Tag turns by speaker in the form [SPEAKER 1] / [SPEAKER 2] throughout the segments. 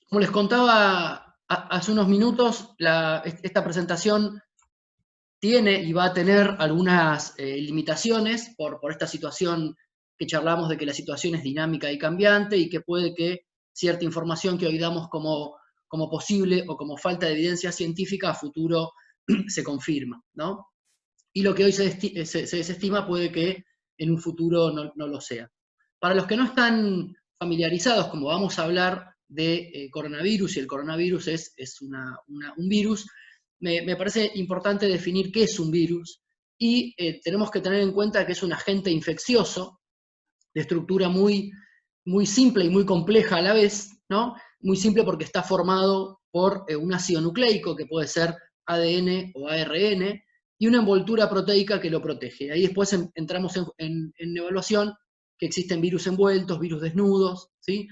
[SPEAKER 1] Como les contaba hace unos minutos, esta presentación tiene y va a tener algunas limitaciones por esta situación que charlamos de que la situación es dinámica y cambiante y que puede que cierta información que hoy damos como posible o como falta de evidencia científica a futuro se confirma, ¿no? Y lo que hoy se desestima puede que en un futuro no lo sea. Para los que no están familiarizados, como vamos a hablar de coronavirus, y el coronavirus es un virus, me parece importante definir qué es un virus, y tenemos que tener en cuenta que es un agente infeccioso de estructura muy simple y muy compleja a la vez, ¿no? Muy simple porque está formado por un ácido nucleico, que puede ser ADN o ARN, y una envoltura proteica que lo protege. Ahí después entramos en evaluación, que existen virus envueltos, virus desnudos, ¿sí?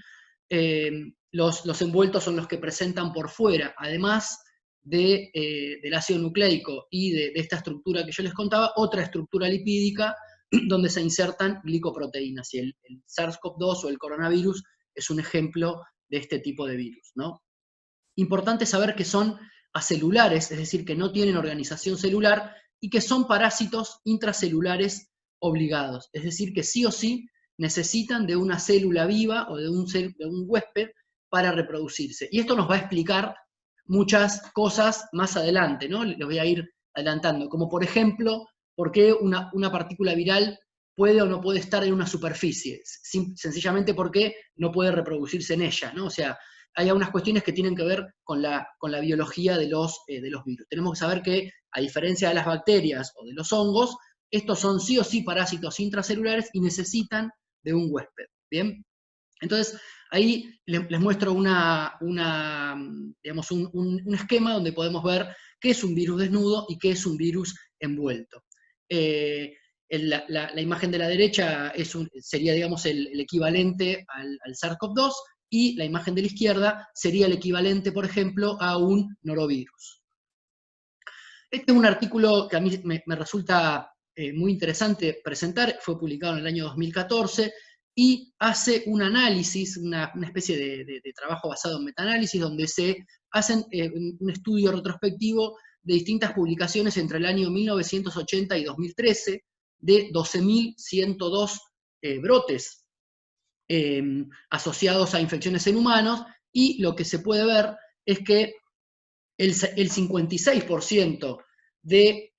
[SPEAKER 1] Los envueltos son los que presentan por fuera, además del ácido nucleico y de esta estructura que yo les contaba, otra estructura lipídica donde se insertan glicoproteínas, y el SARS-CoV-2 o el coronavirus es un ejemplo de este tipo de virus, ¿no? Importante saber que son acelulares, es decir, que no tienen organización celular y que son parásitos intracelulares obligados, es decir, que sí o sí necesitan de una célula viva o de un huésped para reproducirse. Y esto nos va a explicar muchas cosas más adelante, ¿no? Les voy a ir adelantando, como por ejemplo, por qué una partícula viral puede o no puede estar en una superficie, sencillamente porque no puede reproducirse en ella, ¿no? O sea, hay algunas cuestiones que tienen que ver con la biología de los virus. Tenemos que saber que, a diferencia de las bacterias o de los hongos, estos son sí o sí parásitos intracelulares y necesitan de un huésped, ¿bien? Entonces, ahí les muestro digamos, un esquema donde podemos ver qué es un virus desnudo y qué es un virus envuelto. La imagen de la derecha sería, digamos, el equivalente al SARS-CoV-2, y la imagen de la izquierda sería el equivalente, por ejemplo, a un norovirus. Este es un artículo que a mí me resulta muy interesante presentar, fue publicado en el año 2014, y hace un análisis, una especie de trabajo basado en metaanálisis, donde se hacen un estudio retrospectivo de distintas publicaciones entre el año 1980 y 2013, de 12.102 brotes asociados a infecciones en humanos, y lo que se puede ver es que el 56% de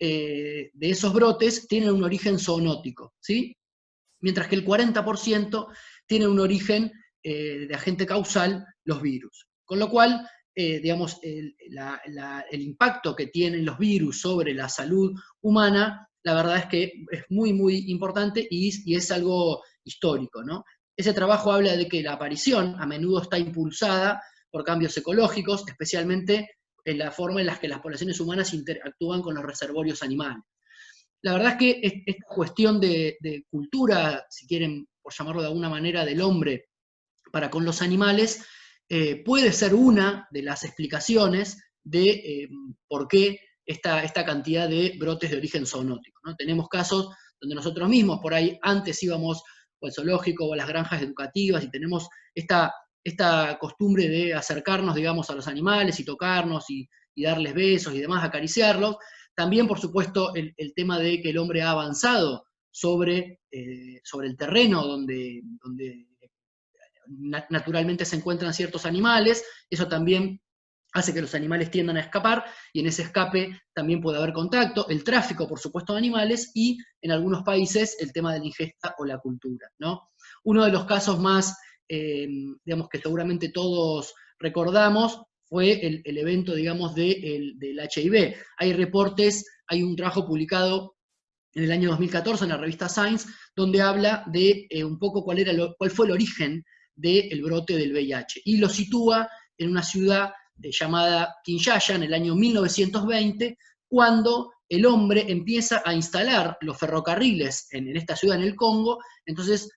[SPEAKER 1] esos brotes tienen un origen zoonótico, ¿sí? Mientras que el 40% tiene un origen de agente causal, los virus. Con lo cual, digamos, el impacto que tienen los virus sobre la salud humana, la verdad es que es muy, muy importante y es algo histórico, ¿no? Ese trabajo habla de que la aparición a menudo está impulsada por cambios ecológicos, especialmente en la forma en la que las poblaciones humanas interactúan con los reservorios animales. La verdad es que esta cuestión de cultura, si quieren, por llamarlo de alguna manera, del hombre para con los animales, puede ser una de las explicaciones de por qué esta cantidad de brotes de origen zoonótico, ¿no? Tenemos casos donde nosotros mismos, por ahí antes íbamos al zoológico o a las granjas educativas y tenemos esta costumbre de acercarnos, digamos, a los animales y tocarnos y darles besos y demás, acariciarlos. También, por supuesto, el tema de que el hombre ha avanzado sobre el terreno donde naturalmente se encuentran ciertos animales, eso también hace que los animales tiendan a escapar, y en ese escape también puede haber contacto, el tráfico, por supuesto, de animales, y en algunos países el tema de la ingesta o la cultura, ¿no? Uno de los casos más, digamos, que seguramente todos recordamos, fue el evento, digamos, del HIV. Hay reportes, hay un trabajo publicado en el año 2014 en la revista Science, donde habla de un poco cuál fue el origen del brote del VIH, y lo sitúa en una ciudad llamada Kinshasa en el año 1920, cuando el hombre empieza a instalar los ferrocarriles en esta ciudad, en el Congo. Entonces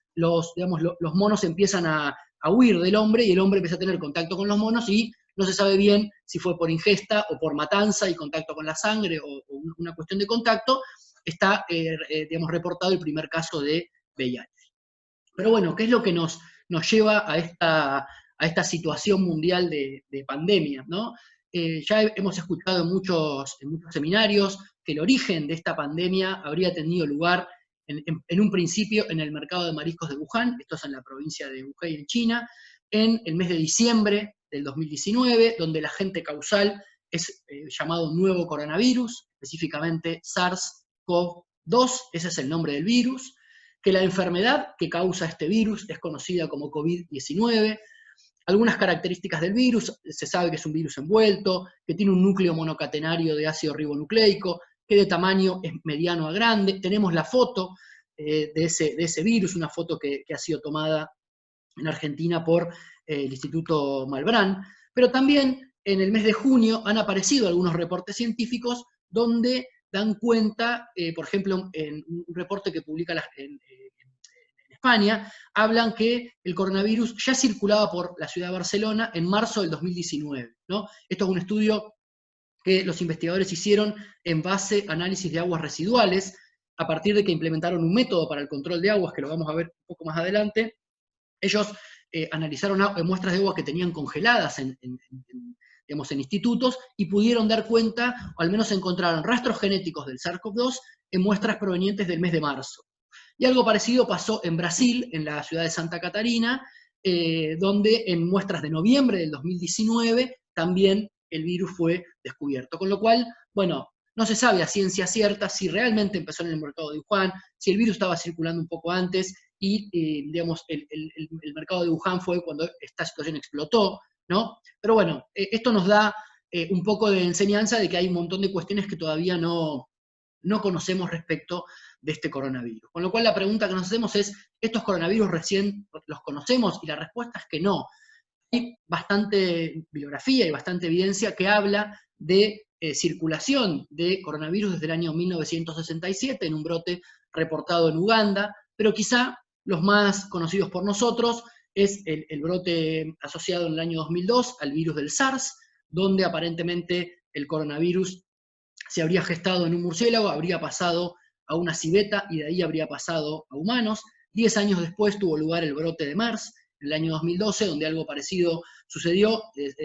[SPEAKER 1] digamos, los monos empiezan a huir del hombre, y el hombre empieza a tener contacto con los monos, y no se sabe bien si fue por ingesta o por matanza y contacto con la sangre, o una cuestión de contacto. Está, digamos, reportado el primer caso de VIH. Pero bueno, ¿qué es lo que nos lleva a a esta situación mundial de pandemia, ¿no? Ya hemos escuchado en muchos seminarios que el origen de esta pandemia habría tenido lugar en un principio en el mercado de mariscos de Wuhan, esto es en la provincia de Hubei, en China, en el mes de diciembre del 2019, donde el agente causal es llamado nuevo coronavirus, específicamente SARS-CoV-2, ese es el nombre del virus, que la enfermedad que causa este virus es conocida como COVID-19. Algunas características del virus: se sabe que es un virus envuelto, que tiene un núcleo monocatenario de ácido ribonucleico, que de tamaño es mediano a grande. Tenemos la foto de ese virus, una foto que ha sido tomada en Argentina por el Instituto Malbrán, pero también en el mes de junio han aparecido algunos reportes científicos donde dan cuenta, por ejemplo, en un reporte que publica en España, hablan que el coronavirus ya circulaba por la ciudad de Barcelona en marzo del 2019, ¿no? Esto es un estudio que los investigadores hicieron en base a análisis de aguas residuales, a partir de que implementaron un método para el control de aguas, que lo vamos a ver un poco más adelante. Ellos analizaron muestras de agua que tenían congeladas digamos, en institutos, y pudieron dar cuenta, o al menos encontraron rastros genéticos del SARS-CoV-2 en muestras provenientes del mes de marzo. Y algo parecido pasó en Brasil, en la ciudad de Santa Catarina, donde en muestras de noviembre del 2019 también el virus fue descubierto. Con lo cual, bueno, no se sabe a ciencia cierta si realmente empezó en el mercado de Wuhan, si el virus estaba circulando un poco antes y digamos, el mercado de Wuhan fue cuando esta situación explotó, ¿no? Pero bueno, esto nos da un poco de enseñanza de que hay un montón de cuestiones que todavía no conocemos respecto de este coronavirus. Con lo cual la pregunta que nos hacemos es, ¿estos coronavirus recién los conocemos? Y la respuesta es que no. Hay bastante bibliografía y bastante evidencia que habla de circulación de coronavirus desde el año 1967, en un brote reportado en Uganda, pero quizá los más conocidos por nosotros es el brote asociado en el año 2002 al virus del SARS, donde aparentemente el coronavirus se habría gestado en un murciélago, habría pasado a una civeta y de ahí habría pasado a humanos. 10 años después tuvo lugar el brote de MERS, en el año 2012, donde algo parecido sucedió,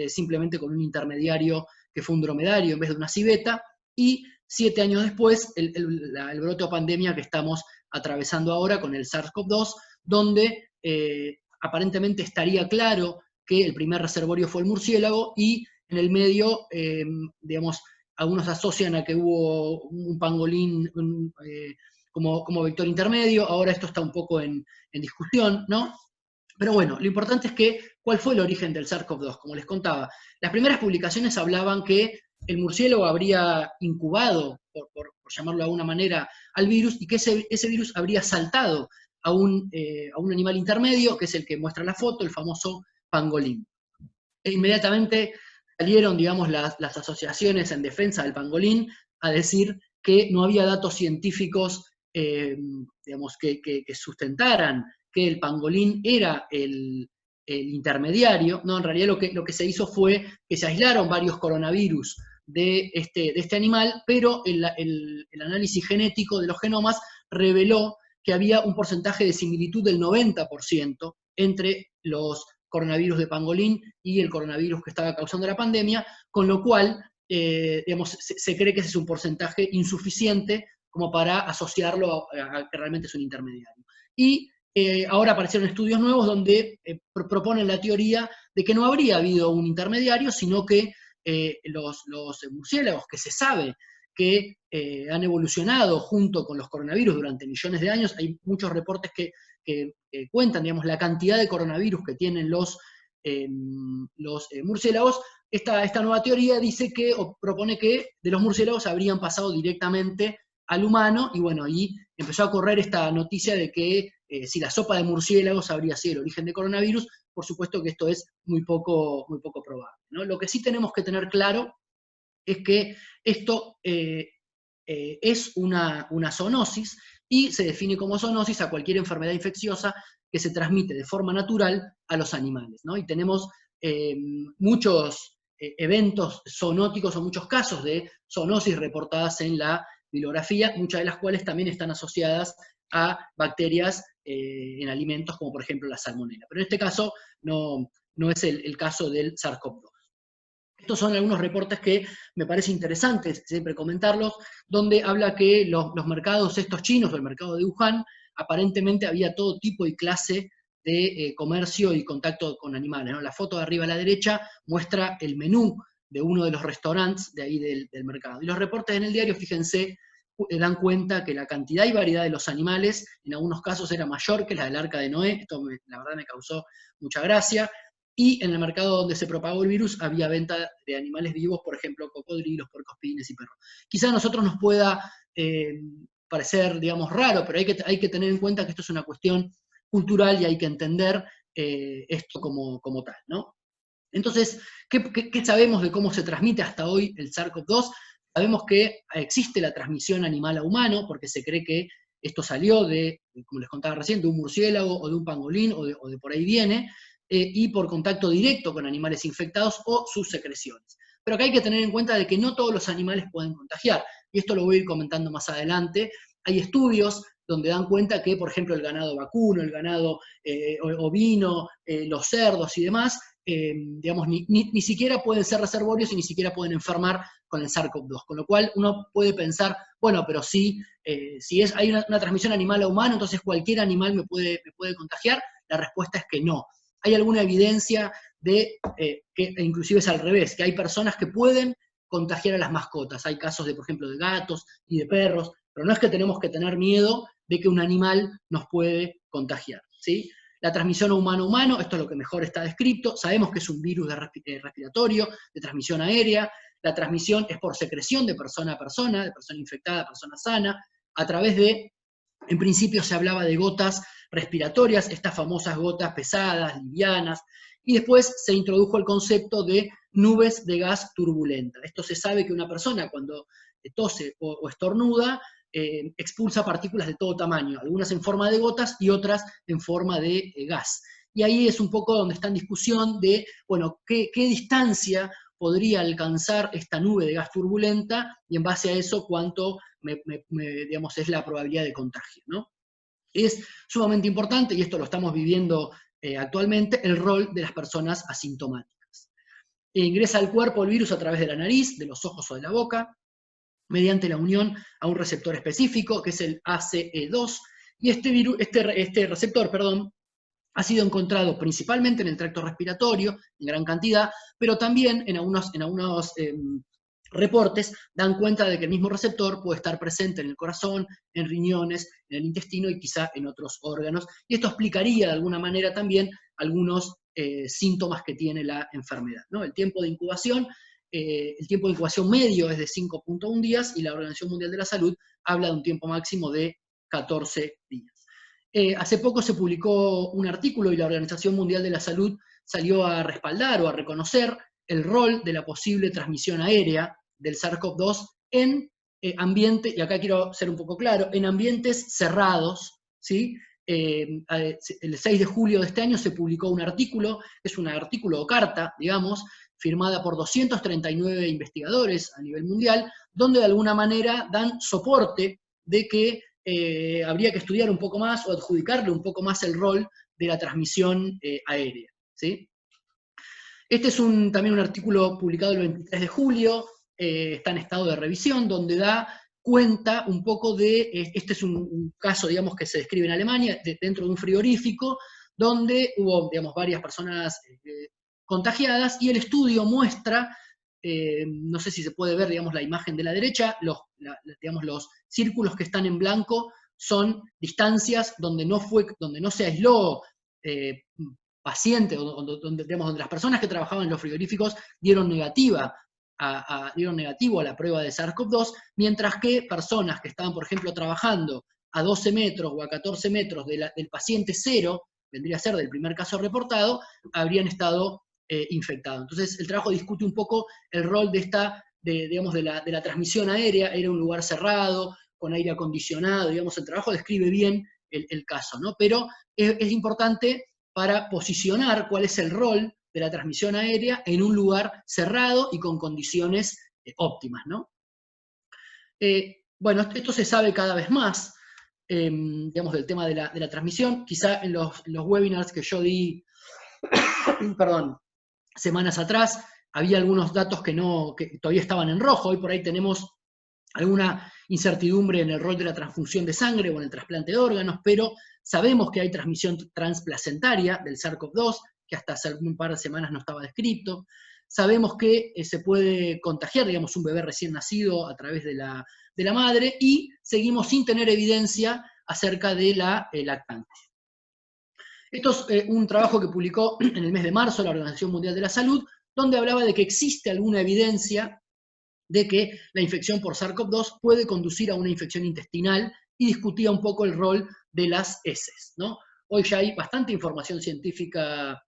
[SPEAKER 1] simplemente con un intermediario que fue un dromedario en vez de una civeta, y 7 años después el brote o pandemia que estamos atravesando ahora con el SARS-CoV-2, donde aparentemente estaría claro que el primer reservorio fue el murciélago y en el medio, digamos, algunos asocian a que hubo un pangolín como vector intermedio, ahora esto está un poco en discusión, ¿no? Pero bueno, lo importante es que, ¿cuál fue el origen del SARS-CoV-2? Como les contaba, las primeras publicaciones hablaban que el murciélago habría incubado, por llamarlo de alguna manera, al virus, y que ese virus habría saltado a un animal intermedio, que es el que muestra la foto, el famoso pangolín. E inmediatamente salieron, digamos, las asociaciones en defensa del pangolín a decir que no había datos científicos, digamos, que sustentaran que el pangolín era el intermediario. No, en realidad lo que se hizo fue que se aislaron varios coronavirus de este animal, pero el análisis genético de los genomas reveló que había un porcentaje de similitud del 90% entre los coronavirus de pangolín y el coronavirus que estaba causando la pandemia, con lo cual, digamos, se cree que ese es un porcentaje insuficiente como para asociarlo a que realmente es un intermediario. Y ahora aparecieron estudios nuevos donde proponen la teoría de que no habría habido un intermediario, sino que los murciélagos, que se sabe que han evolucionado junto con los coronavirus durante millones de años, hay muchos reportes que cuentan, digamos, la cantidad de coronavirus que tienen los murciélagos. Esta nueva teoría dice que, o propone que de los murciélagos habrían pasado directamente al humano, y bueno, ahí empezó a correr esta noticia de que si la sopa de murciélagos habría sido el origen de coronavirus. Por supuesto que esto es muy poco probable, ¿no? Lo que sí tenemos que tener claro es que esto es una zoonosis, y se define como zoonosis a cualquier enfermedad infecciosa que se transmite de forma natural a los animales, ¿no? Y tenemos muchos eventos zoonóticos o muchos casos de zoonosis reportadas en la bibliografía, muchas de las cuales también están asociadas a bacterias en alimentos, como por ejemplo la salmonela. Pero en este caso no no es el caso del SARS-CoV-2. Estos son algunos reportes que me parece interesantes siempre comentarlos, donde habla que los mercados estos chinos, o el mercado de Wuhan, aparentemente había todo tipo y clase de comercio y contacto con animales, ¿no? La foto de arriba a la derecha muestra el menú de uno de los restaurantes de ahí del mercado. Y los reportes en el diario, fíjense, dan cuenta que la cantidad y variedad de los animales, en algunos casos era mayor que la del Arca de Noé, esto la verdad me causó mucha gracia, y en el mercado donde se propagó el virus había venta de animales vivos, por ejemplo, cocodrilos, puercoespines y perros. Quizá a nosotros nos pueda parecer, digamos, raro, pero hay que tener en cuenta que esto es una cuestión cultural y hay que entender esto como tal, ¿no? Entonces, ¿qué sabemos de cómo se transmite hasta hoy el SARS-CoV-2? Sabemos que existe la transmisión animal a humano, porque se cree que esto salió de, como les contaba recién, de un murciélago o de un pangolín, o de por ahí viene, y por contacto directo con animales infectados o sus secreciones. Pero acá hay que tener en cuenta de que no todos los animales pueden contagiar, y esto lo voy a ir comentando más adelante. Hay estudios donde dan cuenta que, por ejemplo, el ganado vacuno, el ganado ovino, los cerdos y demás, digamos, ni siquiera pueden ser reservorios y ni siquiera pueden enfermar con el SARS-CoV-2. Con lo cual uno puede pensar, bueno, pero si hay una transmisión animal a humano, entonces cualquier animal me puede contagiar. La respuesta es que no. Hay alguna evidencia de que inclusive es al revés, que hay personas que pueden contagiar a las mascotas. Hay casos, por ejemplo, de gatos y de perros, pero no es que tenemos que tener miedo de que un animal nos puede contagiar, ¿sí? La transmisión humano-humano, esto es lo que mejor está descrito, sabemos que es un virus respiratorio, de transmisión aérea, la transmisión es por secreción de persona a persona, de persona infectada a persona sana, a través de, en principio se hablaba de gotas respiratorias, estas famosas gotas pesadas, livianas, y después se introdujo el concepto de nubes de gas turbulenta. Esto se sabe que una persona cuando tose o estornuda, expulsa partículas de todo tamaño, algunas en forma de gotas y otras en forma de gas. Y ahí es un poco donde está en discusión de, bueno, qué distancia podría alcanzar esta nube de gas turbulenta y en base a eso cuánto, digamos, es la probabilidad de contagio, ¿no? Es sumamente importante, y esto lo estamos viviendo actualmente, el rol de las personas asintomáticas. Ingresa al cuerpo el virus a través de la nariz, de los ojos o de la boca, mediante la unión a un receptor específico, que es el ACE2, y este receptor, ha sido encontrado principalmente en el tracto respiratorio, en gran cantidad, pero también en algunos reportes dan cuenta de que el mismo receptor puede estar presente en el corazón, en riñones, en el intestino y quizá en otros órganos, y esto explicaría de alguna manera también algunos síntomas que tiene la enfermedad, ¿no? El tiempo de incubación medio es de 5.1 días y la Organización Mundial de la Salud habla de un tiempo máximo de 14 días. Hace poco se publicó un artículo y la Organización Mundial de la Salud salió a respaldar o a reconocer el rol de la posible transmisión aérea del SARS-CoV-2 en ambientes, y acá quiero ser un poco claro, en ambientes cerrados, ¿sí? El 6 de julio de este año se publicó un artículo, es un artículo o carta, digamos, firmada por 239 investigadores a nivel mundial, donde de alguna manera dan soporte de que habría que estudiar un poco más o adjudicarle un poco más el rol de la transmisión aérea, ¿sí? Este es también un artículo publicado el 23 de julio, está en estado de revisión, donde da cuenta un poco de, este es un caso, digamos, que se describe en Alemania, dentro de un frigorífico, donde hubo, digamos, varias personas contagiadas, y el estudio muestra, no sé si se puede ver, digamos, la imagen de la derecha, digamos, los círculos que están en blanco son distancias donde no se aisló paciente, donde las personas que trabajaban en los frigoríficos dieron negativo a la prueba de SARS-CoV-2, mientras que personas que estaban, por ejemplo, trabajando a 12 metros o a 14 metros del paciente cero, vendría a ser del primer caso reportado, habrían estado infectados. Entonces, el trabajo discute un poco el rol de la transmisión aérea. Era un lugar cerrado, con aire acondicionado, digamos, el trabajo describe bien el caso, ¿no? Pero es importante para posicionar cuál es el rol de la transmisión aérea en un lugar cerrado y con condiciones óptimas, ¿no? Bueno, esto se sabe cada vez más, digamos, del tema de la transmisión. Quizá en los webinars que yo di perdón, semanas atrás, había algunos datos que todavía estaban en rojo. Hoy por ahí tenemos alguna incertidumbre en el rol de la transfusión de sangre o en el trasplante de órganos, pero sabemos que hay transmisión transplacentaria del SARS-CoV-2, que hasta hace un par de semanas no estaba descrito. Sabemos que se puede contagiar, digamos, un bebé recién nacido a través de la madre, y seguimos sin tener evidencia acerca de la lactancia. Esto es un trabajo que publicó en el mes de marzo la Organización Mundial de la Salud, donde hablaba de que existe alguna evidencia de que la infección por SARS-CoV-2 puede conducir a una infección intestinal, y discutía un poco el rol de las heces, ¿no? Hoy ya hay bastante información científica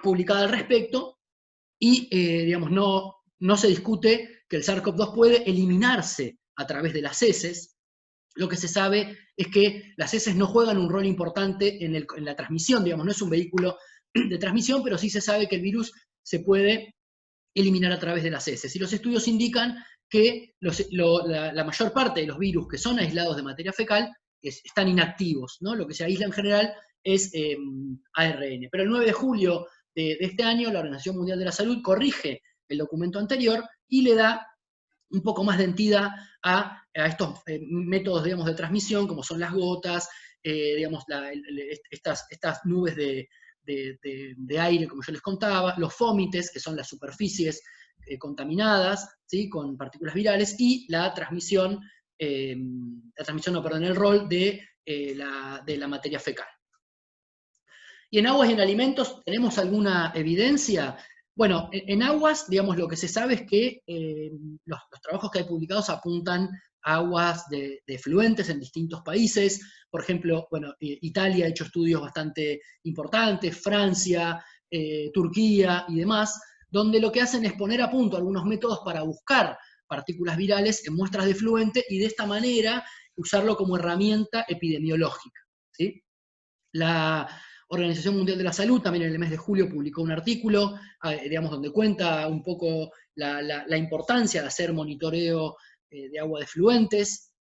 [SPEAKER 1] publicada al respecto, y digamos, no se discute que el SARS-CoV-2 puede eliminarse a través de las heces. Lo que se sabe es que las heces no juegan un rol importante en la transmisión, digamos, no es un vehículo de transmisión, pero sí se sabe que el virus se puede eliminar a través de las heces. Y los estudios indican que la mayor parte de los virus que son aislados de materia fecal están inactivos, ¿no? Lo que se aísla en general es ARN. Pero el 9 de julio de este año, la Organización Mundial de la Salud corrige el documento anterior y le da un poco más de entidad a estos métodos, digamos, de transmisión, como son las gotas, digamos, estas nubes de aire, como yo les contaba, los fómites, que son las superficies contaminadas, ¿sí?, con partículas virales, y la transmisión, el rol de la materia fecal. Y en aguas y en alimentos, ¿tenemos alguna evidencia? Bueno, en aguas, digamos, lo que se sabe es que los trabajos que hay publicados apuntan a aguas de efluentes en distintos países. Por ejemplo, bueno, Italia ha hecho estudios bastante importantes, Francia, Turquía y demás, donde lo que hacen es poner a punto algunos métodos para buscar partículas virales en muestras de efluente, y de esta manera usarlo como herramienta epidemiológica, ¿sí? La Organización Mundial de la Salud también en el mes de julio publicó un artículo, digamos, donde cuenta un poco la importancia de hacer monitoreo de agua de efluentes.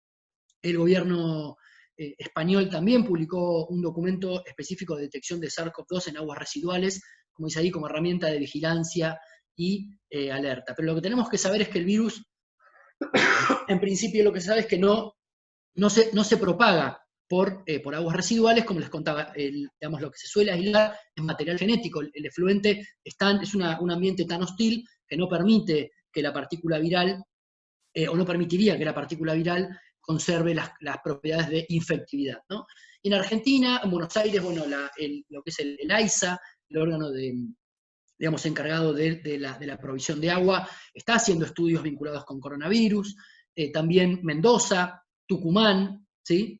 [SPEAKER 1] El gobierno español también publicó un documento específico de detección de SARS-CoV-2 en aguas residuales, como dice ahí, como herramienta de vigilancia y alerta. Pero lo que tenemos que saber es que el virus, en principio lo que se sabe es que no se propaga por aguas residuales, como les contaba. Digamos, lo que se suele aislar es material genético. El efluente es un ambiente tan hostil que no permite que la partícula viral, o no permitiría que la partícula viral conserve las propiedades de infectividad, ¿no? Y en Argentina, en Buenos Aires, bueno, lo que es el AISA, el órgano digamos, encargado de la provisión de agua, está haciendo estudios vinculados con coronavirus. También Mendoza, Tucumán, ¿sí?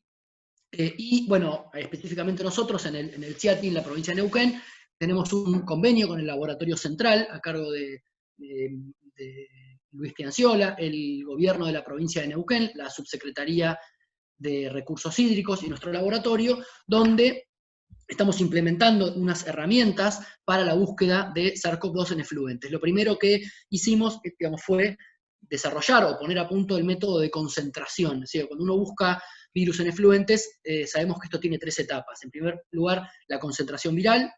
[SPEAKER 1] Y bueno, específicamente nosotros en el CIATI, en la provincia de Neuquén, tenemos un convenio con el Laboratorio Central a cargo de Luis Pianciola, el gobierno de la provincia de Neuquén, la Subsecretaría de Recursos Hídricos y nuestro laboratorio, donde estamos implementando unas herramientas para la búsqueda de SARS-CoV-2 en efluentes. Lo primero que hicimos, digamos, fue desarrollar o poner a punto el método de concentración. Es decir, cuando uno busca virus en efluentes, sabemos que esto tiene 3 etapas. En primer lugar, la concentración viral,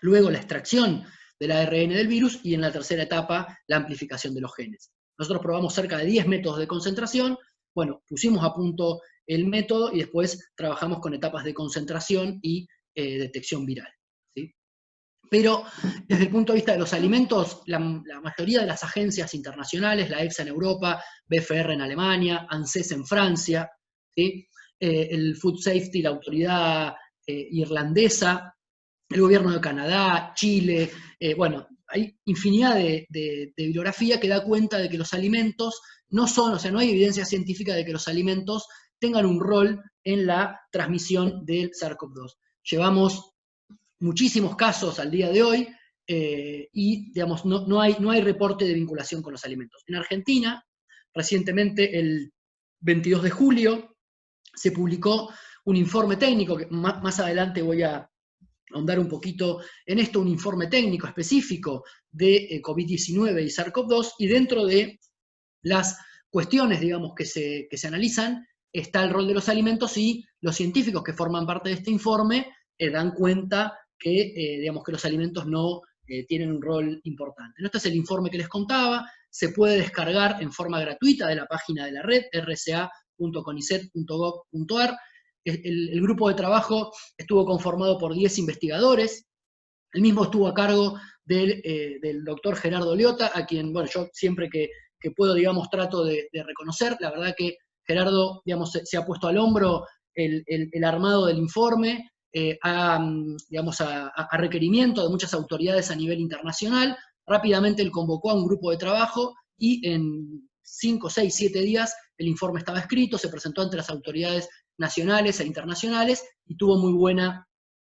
[SPEAKER 1] luego la extracción del ARN del virus, y en la tercera etapa, la amplificación de los genes. Nosotros probamos cerca de 10 métodos de concentración. Bueno, pusimos a punto el método y después trabajamos con etapas de concentración y detección viral, ¿sí? Pero desde el punto de vista de los alimentos, la mayoría de las agencias internacionales, la EFSA en Europa, BfR en Alemania, ANSES en Francia, ¿sí?, el Food Safety, la autoridad irlandesa, el gobierno de Canadá, Chile, bueno, hay infinidad de bibliografía que da cuenta de que los alimentos no son, o sea, no hay evidencia científica de que los alimentos tengan un rol en la transmisión del SARS-CoV-2. Llevamos muchísimos casos al día de hoy, y digamos, no hay reporte de vinculación con los alimentos. En Argentina, recientemente, el 22 de julio, se publicó un informe técnico, que más adelante voy a ahondar un poquito en esto, un informe técnico específico de COVID-19 y SARS-CoV-2, y dentro de las cuestiones, digamos, que se analizan, está el rol de los alimentos, y los científicos que forman parte de este informe dan cuenta que, digamos, que los alimentos no tienen un rol importante. Este es el informe que les contaba, se puede descargar en forma gratuita de la página de la red, rca.conicet.gov.ar. El grupo de trabajo estuvo conformado por 10 investigadores. El mismo estuvo a cargo del doctor Gerardo Leota, a quien, bueno, yo siempre que puedo, digamos, trato de reconocer. La verdad que Gerardo, digamos, se ha puesto al hombro el armado del informe, digamos, a requerimiento de muchas autoridades a nivel internacional. Rápidamente él convocó a un grupo de trabajo y en 5, 6, 7 días el informe estaba escrito, se presentó ante las autoridades nacionales e internacionales y tuvo muy buena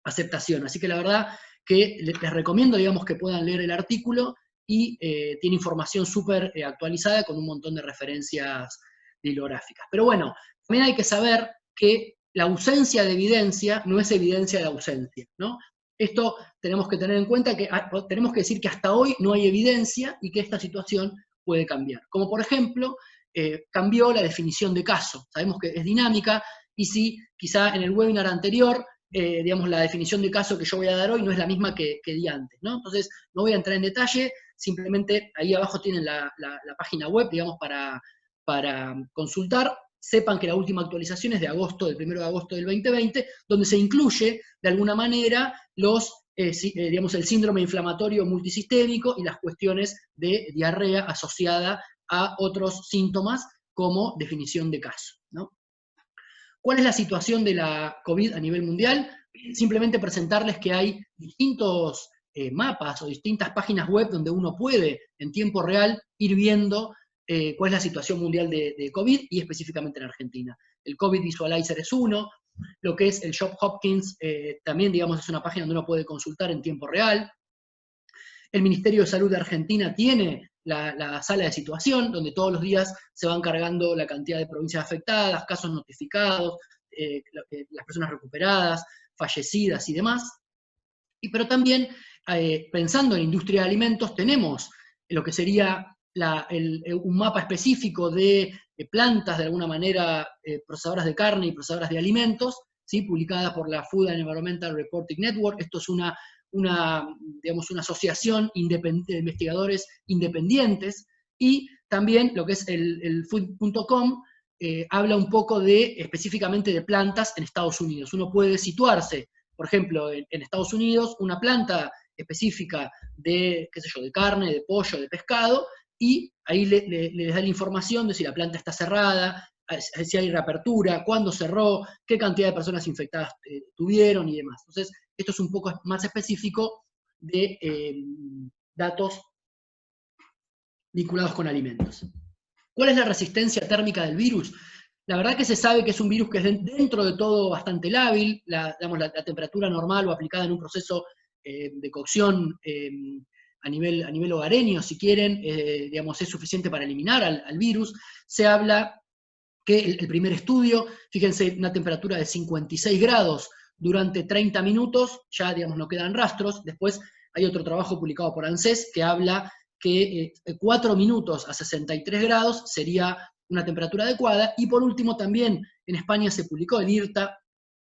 [SPEAKER 1] aceptación. Así que la verdad que les recomiendo, digamos, que puedan leer el artículo y tiene información súper actualizada con un montón de referencias bibliográficas. Pero bueno, también hay que saber que la ausencia de evidencia no es evidencia de ausencia, ¿no? Esto tenemos que tener en cuenta que tenemos que decir que hasta hoy no hay evidencia y que esta situación puede cambiar. Como por ejemplo, cambió la definición de caso. Sabemos que es dinámica y si quizá en el webinar anterior digamos, la definición de caso que yo voy a dar hoy no es la misma que di antes, ¿no? Entonces, no voy a entrar en detalle, simplemente ahí abajo tienen la página web, digamos, para consultar. Sepan que la última actualización es de agosto, del 1 de agosto del 2020, donde se incluye, de alguna manera, digamos, el síndrome inflamatorio multisistémico y las cuestiones de diarrea asociada a otros síntomas como definición de caso, ¿no? ¿Cuál es la situación de la COVID a nivel mundial? Simplemente presentarles que hay distintos mapas o distintas páginas web donde uno puede en tiempo real ir viendo cuál es la situación mundial de COVID y específicamente en Argentina. El COVID Visualizer es uno, lo que es el Johns Hopkins también, digamos, es una página donde uno puede consultar en tiempo real. El Ministerio de Salud de Argentina tiene la sala de situación, donde todos los días se van cargando la cantidad de provincias afectadas, casos notificados, las personas recuperadas, fallecidas y demás. Pero también, pensando en industria de alimentos, tenemos lo que sería un mapa específico de plantas, de alguna manera, procesadoras de carne y procesadoras de alimentos, ¿sí? Publicada por la Food and Environmental Reporting Network. Esto es digamos, una asociación de investigadores independientes, y también lo que es el food.com habla un poco específicamente de plantas en Estados Unidos. Uno puede situarse, por ejemplo, en Estados Unidos, una planta específica de, qué sé yo, de carne, de pollo, de pescado, y ahí les da la información de si la planta está cerrada, si hay reapertura, cuándo cerró, qué cantidad de personas infectadas tuvieron y demás. Entonces, esto es un poco más específico de datos vinculados con alimentos. ¿Cuál es la resistencia térmica del virus? La verdad que se sabe que es un virus que es dentro de todo bastante lábil. Digamos, la temperatura normal o aplicada en un proceso de cocción a nivel hogareño, si quieren, digamos, es suficiente para eliminar al virus. Se habla que el primer estudio, fíjense, una temperatura de 56 grados durante 30 minutos, ya, digamos, no quedan rastros. Después hay otro trabajo publicado por ANSES que habla que 4 minutos a 63 grados sería una temperatura adecuada. Y por último, también en España se publicó, en IRTA,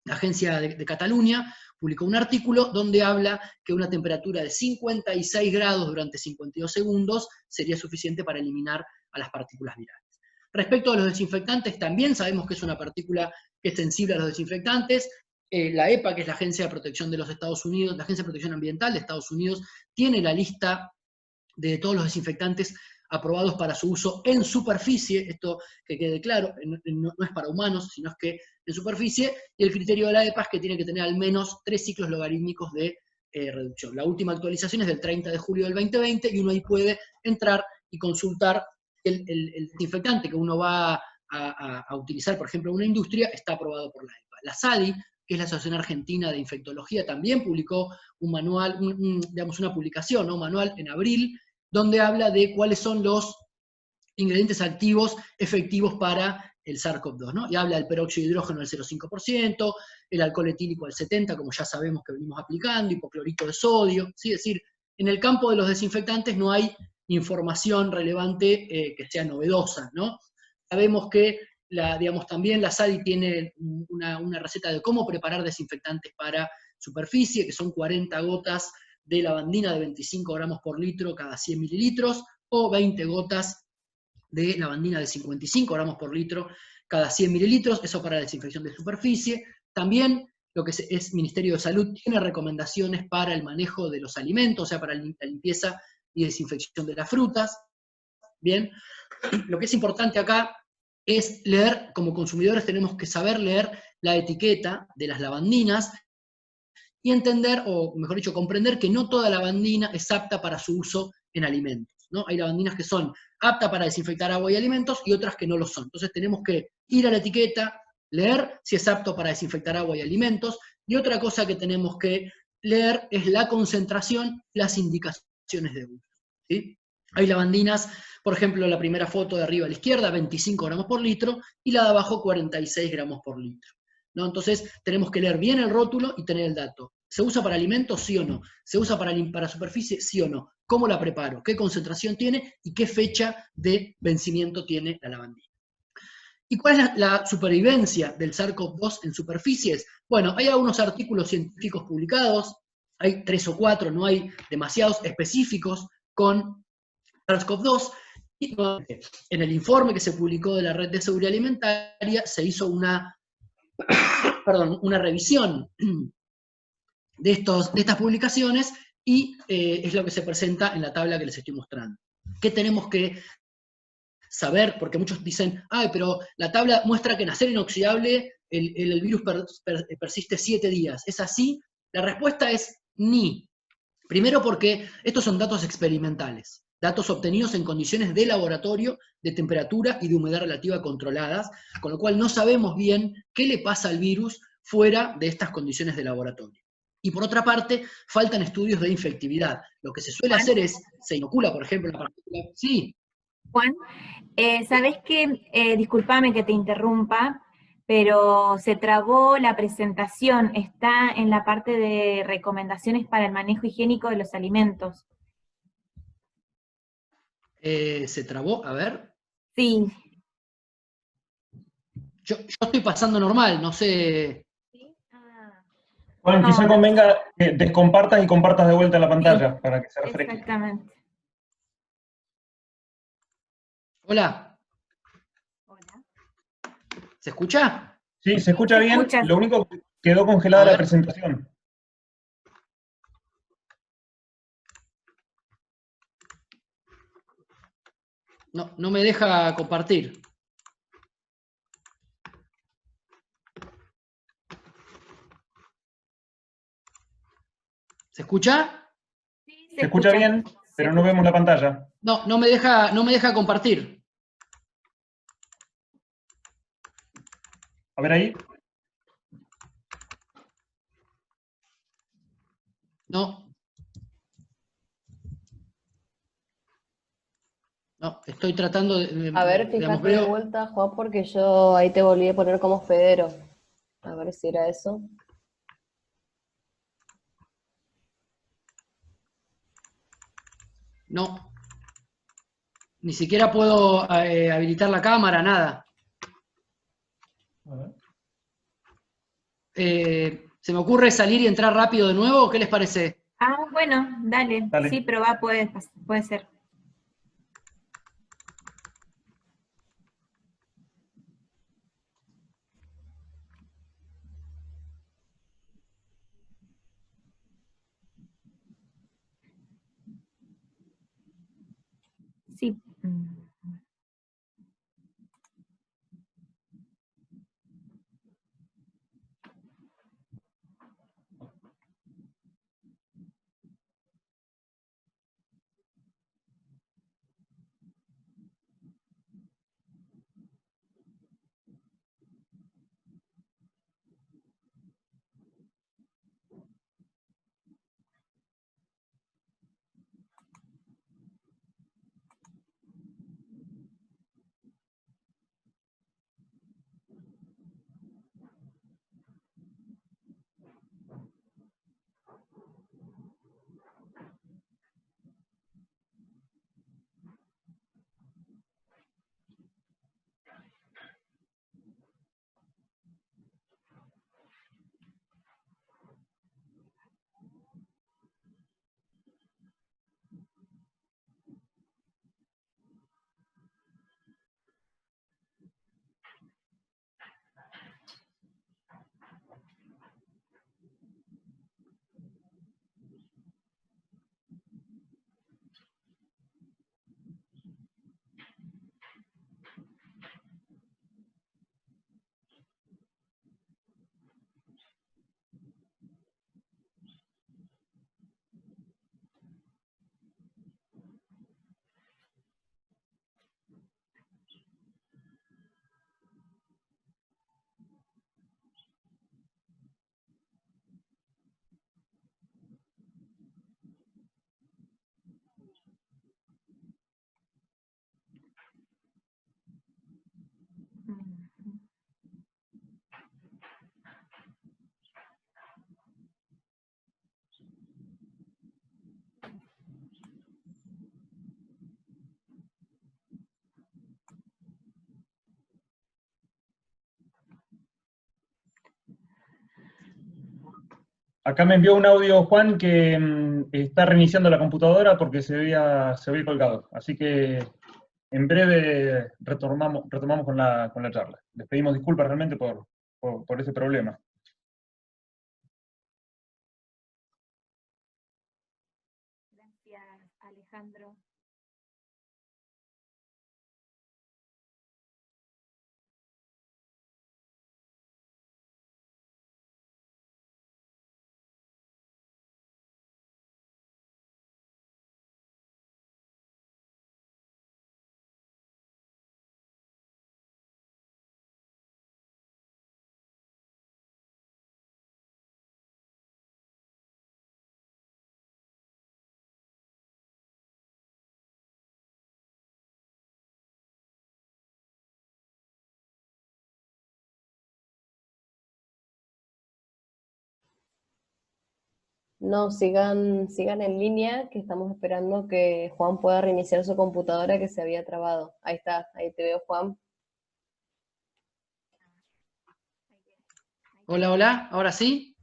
[SPEAKER 1] la agencia de Cataluña, publicó un artículo donde habla que una temperatura de 56 grados durante 52 segundos sería suficiente para eliminar a las partículas virales. Respecto a los desinfectantes, también sabemos que es una partícula que es sensible a los desinfectantes. La EPA, que es la Agencia de Protección de los Estados Unidos, la Agencia de Protección Ambiental de Estados Unidos, tiene la lista de todos los desinfectantes aprobados para su uso en superficie. Esto, que quede claro, no es para humanos, sino es que en superficie, y el criterio de la EPA es que tiene que tener al menos 3 ciclos logarítmicos de reducción. La última actualización es del 30 de julio del 2020, y uno ahí puede entrar y consultar el desinfectante que uno va a utilizar, por ejemplo, en una industria, está aprobado por la EPA. La SADI, que es la Asociación Argentina de Infectología, también publicó un manual, digamos, una publicación, ¿no? Un manual en abril, donde habla de cuáles son los ingredientes activos efectivos para el SARS-CoV-2, ¿no? Y habla del peróxido de hidrógeno al 0,5%, el alcohol etílico al 70%, como ya sabemos que venimos aplicando, hipoclorito de sodio, ¿sí? Es decir, en el campo de los desinfectantes no hay información relevante que sea novedosa, ¿no? Sabemos que digamos, también la SADI tiene una receta de cómo preparar desinfectantes para superficie, que son 40 gotas de lavandina de 25 gramos por litro cada 100 mililitros, o 20 gotas de lavandina de 55 gramos por litro cada 100 mililitros, eso para la desinfección de superficie. También lo que es Ministerio de Salud tiene recomendaciones para el manejo de los alimentos, o sea, para la limpieza y desinfección de las frutas. Bien, lo que es importante acá es leer, como consumidores tenemos que saber leer la etiqueta de las lavandinas y entender, o mejor dicho, comprender que no toda lavandina es apta para su uso en alimentos, ¿no? Hay lavandinas que son aptas para desinfectar agua y alimentos y otras que no lo son. Entonces tenemos que ir a la etiqueta, leer si es apto para desinfectar agua y alimentos, y otra cosa que tenemos que leer es la concentración, las indicaciones de uso, ¿sí? Hay lavandinas, por ejemplo, la primera foto de arriba a la izquierda, 25 gramos por litro, y la de abajo, 46 gramos por litro, ¿no? Entonces tenemos que leer bien el rótulo y tener el dato. ¿Se usa para alimentos? Sí o no. ¿Se usa para superficie? Sí o no. ¿Cómo la preparo? ¿Qué concentración tiene? ¿Y qué fecha de vencimiento tiene la lavandina? ¿Y cuál es la supervivencia del SARS-CoV-2 en superficies? Bueno, hay algunos artículos científicos publicados, hay 3 o 4, no hay demasiados específicos con SARS-CoV-2, y en el informe que se publicó de la Red de Seguridad Alimentaria se hizo una revisión de estas publicaciones y es lo que se presenta en la tabla que les estoy mostrando. ¿Qué tenemos que saber? Porque muchos dicen, ay, pero la tabla muestra que en acero inoxidable el virus persiste 7 días. ¿Es así? La respuesta es ni. Primero porque estos son datos experimentales, datos obtenidos en condiciones de laboratorio, de temperatura y de humedad relativa controladas, con lo cual no sabemos bien qué le pasa al virus fuera de estas condiciones de laboratorio. Y por otra parte, faltan estudios de infectividad. Lo que se suele
[SPEAKER 2] Juan,
[SPEAKER 1] hacer es, se inocula, por ejemplo, la partícula. Sí,
[SPEAKER 2] Juan, ¿sabés qué? Discúlpame que te interrumpa, pero se trabó la presentación, está en la parte de recomendaciones para el manejo higiénico de los alimentos.
[SPEAKER 1] se trabó, a ver.
[SPEAKER 2] Sí.
[SPEAKER 1] Yo estoy pasando normal, no sé.
[SPEAKER 2] ¿Sí? Ah,
[SPEAKER 3] Juan, quizá
[SPEAKER 2] no,
[SPEAKER 3] convenga que descompartas y compartas de vuelta la
[SPEAKER 2] sí,
[SPEAKER 3] pantalla para que se refresque.
[SPEAKER 2] exactamente.
[SPEAKER 1] Hola,
[SPEAKER 2] Hola.
[SPEAKER 1] ¿se escucha?
[SPEAKER 3] Sí, se escucha
[SPEAKER 2] ¿Se
[SPEAKER 3] bien,
[SPEAKER 2] escucha?
[SPEAKER 3] lo único que quedó
[SPEAKER 1] A
[SPEAKER 3] congelada la
[SPEAKER 1] ver,
[SPEAKER 3] presentación.
[SPEAKER 1] no me deja compartir. ¿Se escucha?
[SPEAKER 2] Sí,
[SPEAKER 3] Se escucha bien,
[SPEAKER 2] se
[SPEAKER 3] pero no
[SPEAKER 2] escucha.
[SPEAKER 3] vemos la pantalla.
[SPEAKER 1] No me deja compartir.
[SPEAKER 3] A ver ahí.
[SPEAKER 1] No, estoy tratando
[SPEAKER 4] A ver,
[SPEAKER 1] digamos,
[SPEAKER 4] fíjate de
[SPEAKER 1] veo.
[SPEAKER 4] vuelta, Juan, porque yo ahí te volví a poner como Federo. A ver si era eso.
[SPEAKER 1] No, ni siquiera puedo habilitar la cámara, nada.
[SPEAKER 3] A ver.
[SPEAKER 1] ¿Se me ocurre salir y entrar rápido de nuevo? ¿Qué les parece?
[SPEAKER 2] Ah, bueno, dale.
[SPEAKER 3] Dale.
[SPEAKER 2] Sí, probá, puede ser. Sí.
[SPEAKER 3] Acá me envió un audio Juan que está reiniciando la computadora porque se había colgado. Así que en breve retomamos con la charla. Les pedimos disculpas realmente por ese problema.
[SPEAKER 2] Gracias, Alejandro.
[SPEAKER 4] No, sigan en línea, que estamos esperando que Juan pueda reiniciar su computadora que se había trabado. Ahí está, ahí te veo, Juan.
[SPEAKER 1] Hola, hola, ¿ahora sí?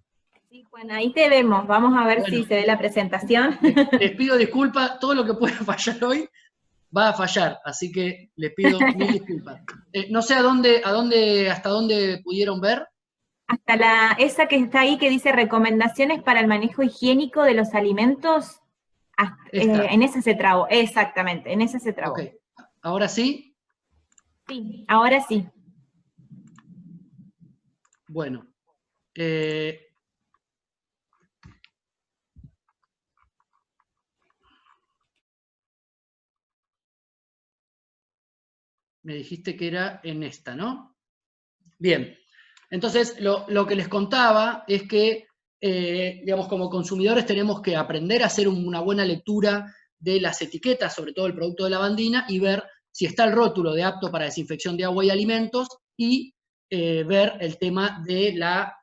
[SPEAKER 2] Sí, Juan, ahí te vemos. Vamos a ver
[SPEAKER 1] Bueno.
[SPEAKER 2] si se ve la presentación.
[SPEAKER 1] Les pido disculpas, todo lo que pueda fallar hoy va a fallar, así que les pido mil disculpas. No sé hasta dónde pudieron ver.
[SPEAKER 2] Hasta esa que está ahí que dice recomendaciones para el manejo higiénico de los alimentos, en ese se trabó, exactamente, en ese se trabó.
[SPEAKER 1] Ok, ¿ahora sí?
[SPEAKER 2] Sí, ahora sí.
[SPEAKER 1] Bueno. Me dijiste que era en esta, ¿no? Bien. Entonces, lo que les contaba es que, digamos, como consumidores tenemos que aprender a hacer una buena lectura de las etiquetas, sobre todo el producto de lavandina, y ver si está el rótulo de apto para desinfección de agua y alimentos, y ver el tema de la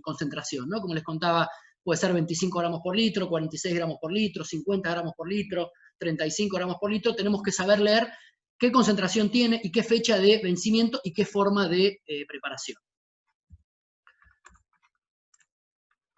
[SPEAKER 1] concentración, ¿no? Como les contaba, puede ser 25 gramos por litro, 46 gramos por litro, 50 gramos por litro, 35 gramos por litro. Tenemos que saber leer qué concentración tiene y qué fecha de vencimiento y qué forma de preparación.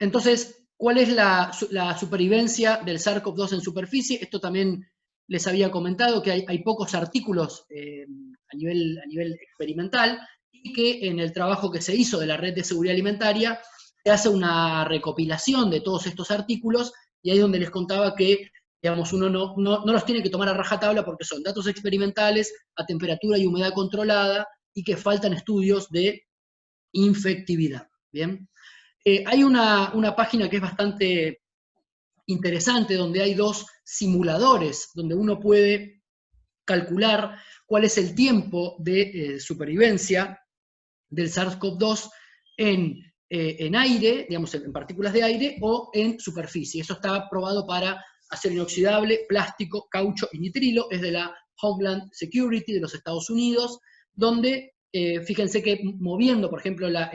[SPEAKER 1] Entonces, ¿cuál es la supervivencia del SARS-CoV-2 en superficie? Esto también les había comentado, que hay pocos artículos a nivel experimental, y que en el trabajo que se hizo de la Red de Seguridad Alimentaria se hace una recopilación de todos estos artículos, y ahí es donde les contaba que, digamos, uno no los tiene que tomar a rajatabla porque son datos experimentales a temperatura y humedad controlada, y que faltan estudios de infectividad. ¿Bien? Hay una página que es bastante interesante, donde hay dos simuladores, donde uno puede calcular cuál es el tiempo de supervivencia del SARS-CoV-2 en aire, digamos, en partículas de aire, o en superficie. Eso está probado para acero inoxidable, plástico, caucho y nitrilo. Es de la Homeland Security de los Estados Unidos, donde fíjense que moviendo, por ejemplo, la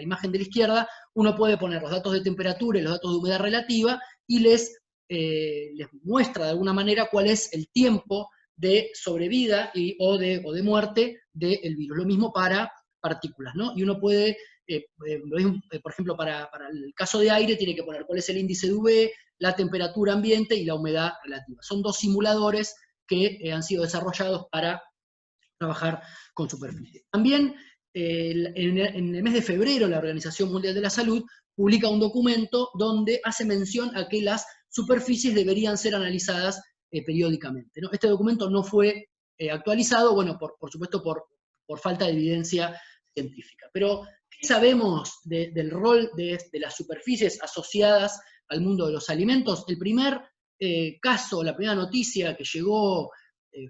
[SPEAKER 1] imagen de la izquierda, uno puede poner los datos de temperatura y los datos de humedad relativa, y les muestra de alguna manera cuál es el tiempo de sobrevida o de muerte del virus. Lo mismo para partículas, ¿no? Y uno puede, por ejemplo, para el caso de aire, tiene que poner cuál es el índice de UV, la temperatura ambiente y la humedad relativa. Son dos simuladores que han sido desarrollados para trabajar con superficie. También en el mes de febrero la Organización Mundial de la Salud publica un documento donde hace mención a que las superficies deberían ser analizadas periódicamente, ¿no? Este documento no fue actualizado, bueno, por supuesto por falta de evidencia científica. Pero, ¿qué sabemos del rol de las superficies asociadas al mundo de los alimentos? El primer caso, la primera noticia que llegó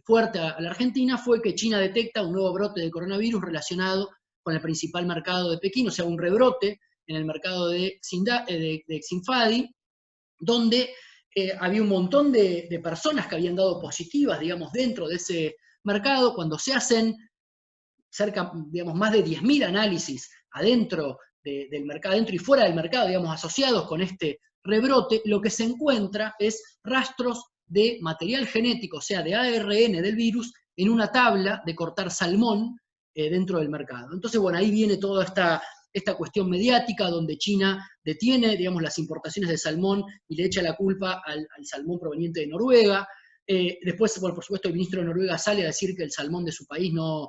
[SPEAKER 1] fuerte a la Argentina fue que China detecta un nuevo brote de coronavirus relacionado con el principal mercado de Pekín, o sea, un rebrote en el mercado de Xinfadi, donde había un montón de personas que habían dado positivas, digamos, dentro de ese mercado. Cuando se hacen cerca, digamos, más de 10.000 análisis adentro del mercado, dentro y fuera del mercado, digamos, asociados con este rebrote, lo que se encuentra es rastros de material genético, o sea, de ARN del virus, en una tabla de cortar salmón dentro del mercado. Entonces, bueno, ahí viene toda esta cuestión mediática donde China detiene, digamos, las importaciones de salmón y le echa la culpa al salmón proveniente de Noruega. Después, bueno, por supuesto, el ministro de Noruega sale a decir que el salmón de su país no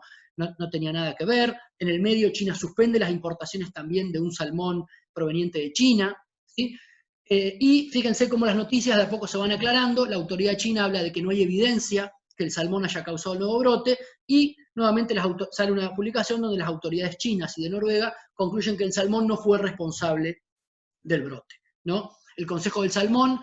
[SPEAKER 1] tenía nada que ver. En el medio, China suspende las importaciones también de un salmón proveniente de China, ¿sí? Y fíjense cómo las noticias de a poco se van aclarando. La autoridad china habla de que no hay evidencia que el salmón haya causado el nuevo brote, y nuevamente sale una publicación donde las autoridades chinas y de Noruega concluyen que el salmón no fue responsable del brote, ¿no? El Consejo del Salmón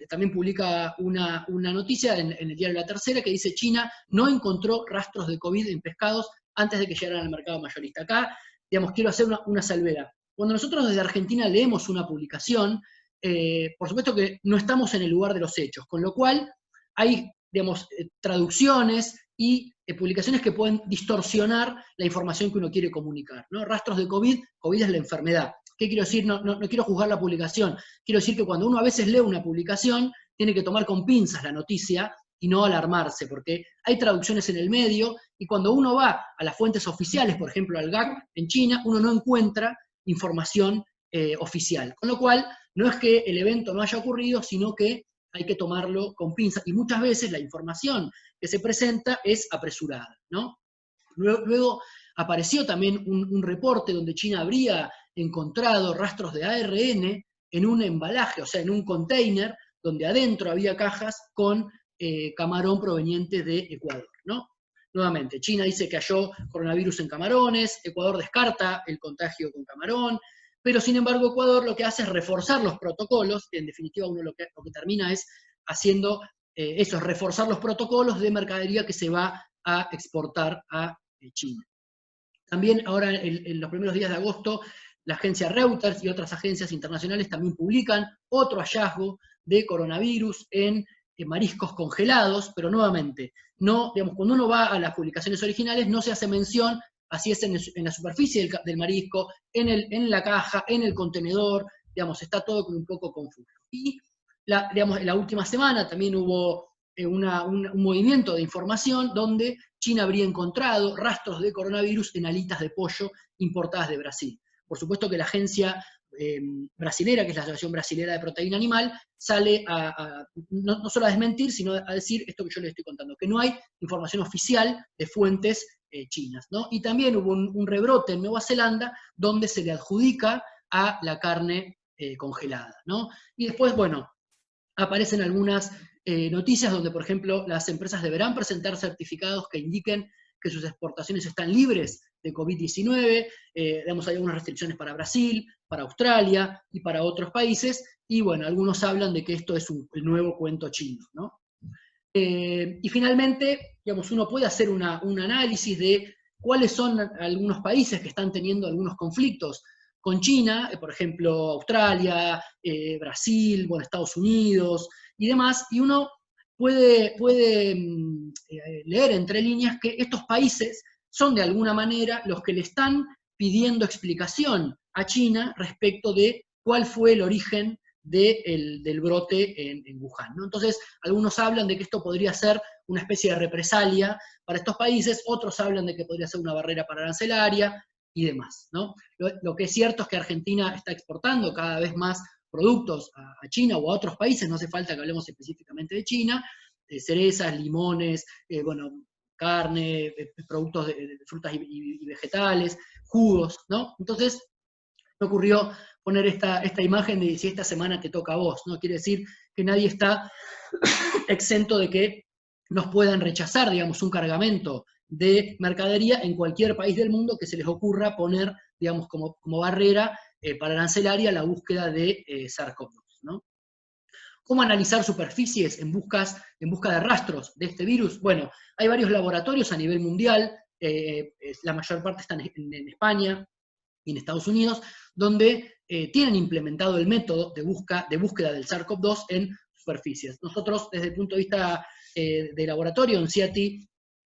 [SPEAKER 1] también publica una noticia en el diario La Tercera que dice: China no encontró rastros de COVID en pescados antes de que llegaran al mercado mayorista. Acá, digamos, quiero hacer una salvedad. Cuando nosotros desde Argentina leemos una publicación, por supuesto que no estamos en el lugar de los hechos, con lo cual hay, digamos, traducciones y publicaciones que pueden distorsionar la información que uno quiere comunicar, ¿no? Rastros de COVID, COVID es la enfermedad. ¿Qué quiero decir? No quiero juzgar la publicación. Quiero decir que cuando uno a veces lee una publicación, tiene que tomar con pinzas la noticia y no alarmarse, porque hay traducciones en el medio, y cuando uno va a las fuentes oficiales, por ejemplo al GAC en China, uno no encuentra información oficial. Con lo cual, no es que el evento no haya ocurrido, sino que hay que tomarlo con pinzas, y muchas veces la información que se presenta es apresurada, ¿no? Luego apareció también un reporte donde China habría encontrado rastros de ARN en un embalaje, o sea, en un container, donde adentro había cajas con camarón proveniente de Ecuador, ¿no? Nuevamente, China dice que halló coronavirus en camarones, Ecuador descarta el contagio con camarón, pero sin embargo Ecuador lo que hace es reforzar los protocolos, que en definitiva uno lo que termina es haciendo eso, es reforzar los protocolos de mercadería que se va a exportar a China. También ahora en los primeros días de agosto, la agencia Reuters y otras agencias internacionales también publican otro hallazgo de coronavirus en mariscos congelados, pero nuevamente, no, digamos, cuando uno va a las publicaciones originales no se hace mención a si es en la superficie del marisco, en la caja, en el contenedor, digamos, está todo como un poco confuso. Y digamos, en la última semana también hubo un movimiento de información donde China habría encontrado rastros de coronavirus en alitas de pollo importadas de Brasil. Por supuesto que la agencia brasilera, que es la Asociación Brasilera de Proteína Animal, sale no solo a desmentir, sino a decir esto que yo les estoy contando, que no hay información oficial de fuentes chinas, ¿no? Y también hubo un rebrote en Nueva Zelanda donde se le adjudica a la carne congelada, ¿no? Y después, bueno, aparecen algunas noticias donde, por ejemplo, las empresas deberán presentar certificados que indiquen que sus exportaciones están libres de COVID-19, digamos, hay algunas restricciones para Brasil, para Australia y para otros países, y bueno, algunos hablan de que esto es el nuevo cuento chino, ¿no? Y finalmente, digamos, uno puede hacer un análisis de cuáles son algunos países que están teniendo algunos conflictos con China, por ejemplo, Australia, Brasil, bueno, Estados Unidos y demás, y uno puede leer entre líneas que estos países son de alguna manera los que le están pidiendo explicación a China respecto de cuál fue el origen del brote en Wuhan, ¿no? Entonces, algunos hablan de que esto podría ser una especie de represalia para estos países, otros hablan de que podría ser una barrera arancelaria y demás, ¿no? Lo que es cierto es que Argentina está exportando cada vez más productos a China o a otros países, no hace falta que hablemos específicamente de China, cerezas, limones, bueno, carne, productos de frutas y vegetales, jugos, ¿no? Entonces, me ocurrió poner esta imagen de si esta semana te toca a vos, ¿no? Quiere decir que nadie está exento de que nos puedan rechazar, digamos, un cargamento de mercadería en cualquier país del mundo que se les ocurra poner, digamos, como barrera arancelaria la búsqueda de SARS-CoV-2, ¿no? ¿Cómo analizar superficies en busca de rastros de este virus? Bueno, hay varios laboratorios a nivel mundial, la mayor parte están en España y en Estados Unidos, donde tienen implementado el método de búsqueda del SARS-CoV-2 en superficies. Nosotros, desde el punto de vista de laboratorio, en CIATI,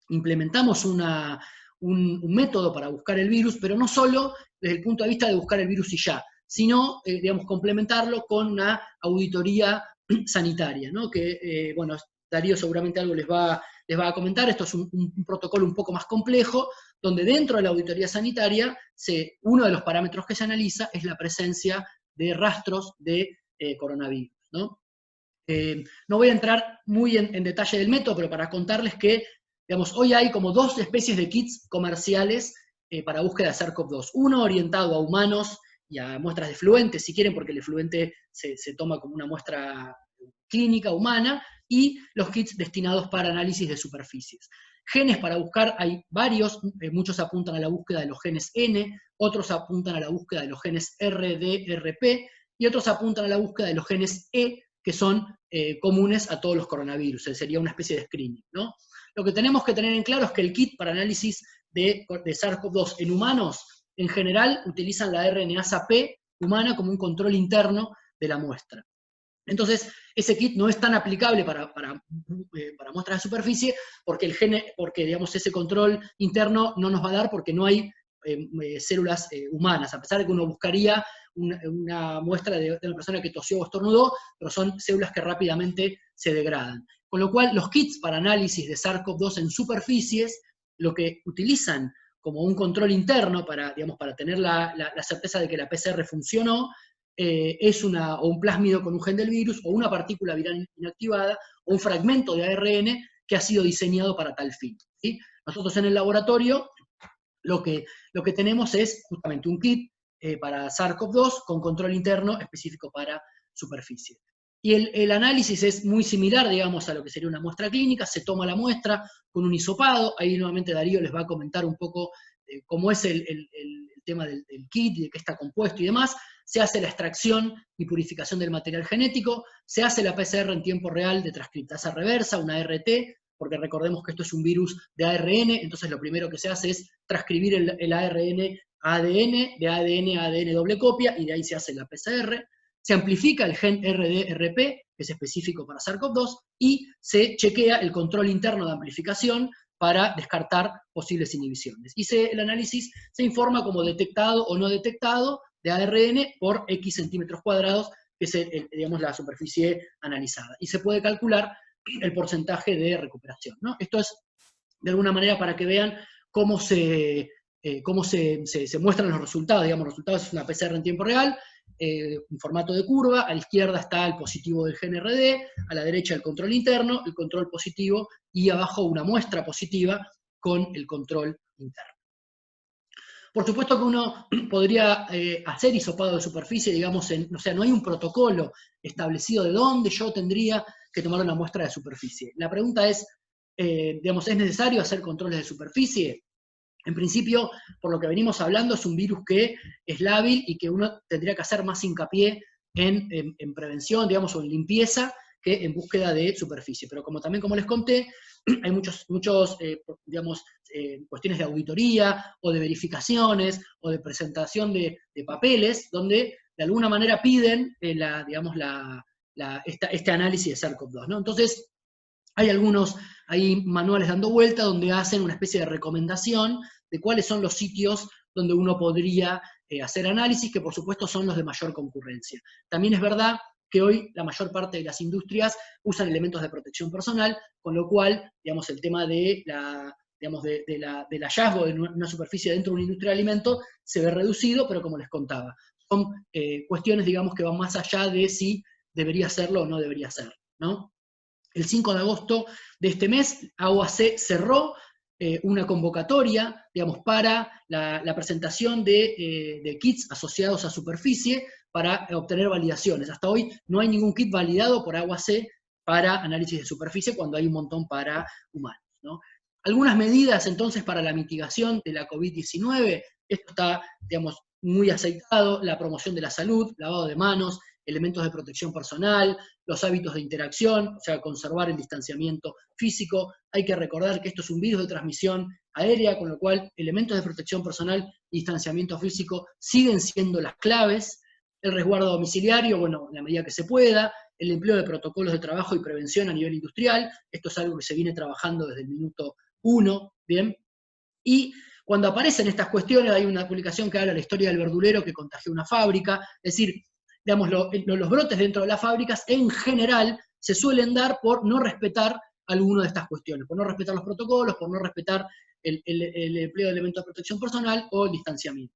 [SPEAKER 1] implementamos un método para buscar el virus, pero no solo desde el punto de vista de buscar el virus y ya, sino, digamos, complementarlo con una auditoría sanitaria, ¿no? Que, bueno, Darío seguramente algo les va a comentar. Esto es un protocolo un poco más complejo, donde dentro de la auditoría sanitaria, uno de los parámetros que se analiza es la presencia de rastros de coronavirus, ¿no? No voy a entrar muy en detalle del método, pero para contarles que, digamos, hoy hay como 2 especies de kits comerciales para búsqueda de SARS-CoV-2. Uno orientado a humanos y a muestras de efluentes, si quieren, porque el efluente se toma como una muestra clínica humana, y los kits destinados para análisis de superficies. Genes para buscar hay varios, muchos apuntan a la búsqueda de los genes N, otros apuntan a la búsqueda de los genes R, D, RP, y otros apuntan a la búsqueda de los genes E, que son comunes a todos los coronavirus, sería una especie de screening, ¿no? Lo que tenemos que tener en claro es que el kit para análisis de SARS-CoV-2 en humanos, en general, utilizan la RNasa P humana como un control interno de la muestra. Entonces, ese kit no es tan aplicable para muestras de superficie, porque digamos, ese control interno no nos va a dar porque no hay células humanas, a pesar de que uno buscaría una muestra de una persona que tosió o estornudó, pero son células que rápidamente se degradan. Con lo cual, los kits para análisis de SARS-CoV-2 en superficies, lo que utilizan como un control interno para tener la certeza de que la PCR funcionó, es o un plásmido con un gen del virus, o una partícula viral inactivada, o un fragmento de ARN que ha sido diseñado para tal fin, ¿sí? Nosotros en el laboratorio lo que tenemos es justamente un kit para SARS-CoV-2 con control interno específico para superficie. Y el análisis es muy similar, digamos, a lo que sería una muestra clínica. Se toma la muestra con un hisopado. Ahí nuevamente Darío les va a comentar un poco cómo es el tema del kit y de qué está compuesto y demás. Se hace la extracción y purificación del material genético. Se hace la PCR en tiempo real de transcriptasa reversa, una ART, porque recordemos que esto es un virus de ARN, entonces lo primero que se hace es transcribir el ARN a ADN, de ADN a ADN doble copia, y de ahí se hace la PCR. Se amplifica el gen RD-RP, que es específico para SARS-CoV-2, y se chequea el control interno de amplificación para descartar posibles inhibiciones. Y el análisis se informa como detectado o no detectado de ARN por X centímetros cuadrados, que es digamos, la superficie analizada. Y se puede calcular el porcentaje de recuperación, ¿no? Esto es, de alguna manera, para que vean cómo se muestran los resultados. Digamos, los resultados es una PCR en tiempo real, en formato de curva. A la izquierda está el positivo del gen RD, a la derecha el control interno, el control positivo, y abajo una muestra positiva con el control interno. Por supuesto que uno podría hacer hisopado de superficie, digamos, o sea, no hay un protocolo establecido de dónde yo tendría que tomar una muestra de superficie. La pregunta es, digamos, ¿es necesario hacer controles de superficie? En principio, por lo que venimos hablando, es un virus que es lábil y que uno tendría que hacer más hincapié en prevención, digamos, o en limpieza, que en búsqueda de superficie. Pero como les conté, hay muchos digamos, cuestiones de auditoría, o de verificaciones, o de presentación de papeles, donde de alguna manera piden este análisis de SARS-CoV-2, ¿no? Entonces, hay manuales dando vuelta donde hacen una especie de recomendación de cuáles son los sitios donde uno podría hacer análisis, que por supuesto son los de mayor concurrencia. También es verdad que hoy la mayor parte de las industrias usan elementos de protección personal, con lo cual, digamos, el tema del hallazgo de una superficie dentro de una industria de alimentos se ve reducido, pero como les contaba, son cuestiones, digamos, que van más allá de si debería hacerlo o no debería ser, ¿no? El 5 de agosto de este mes, AOAC cerró una convocatoria, digamos, para la presentación de kits asociados a superficie para obtener validaciones. Hasta hoy no hay ningún kit validado por AOAC para análisis de superficie, cuando hay un montón para humanos, ¿no? Algunas medidas, entonces, para la mitigación de la COVID-19, esto está, digamos, muy aceitado: la promoción de la salud, lavado de manos, elementos de protección personal, los hábitos de interacción, o sea, conservar el distanciamiento físico. Hay que recordar que esto es un virus de transmisión aérea, con lo cual elementos de protección personal y distanciamiento físico siguen siendo las claves. El resguardo domiciliario, bueno, en la medida que se pueda. El empleo de protocolos de trabajo y prevención a nivel industrial, esto es algo que se viene trabajando desde el minuto 1, ¿bien? Y cuando aparecen estas cuestiones, hay una publicación que habla de la historia del verdulero que contagió una fábrica. Es decir, digamos, los brotes dentro de las fábricas en general se suelen dar por no respetar alguna de estas cuestiones, por no respetar los protocolos, por no respetar el empleo de elementos de protección personal o el distanciamiento.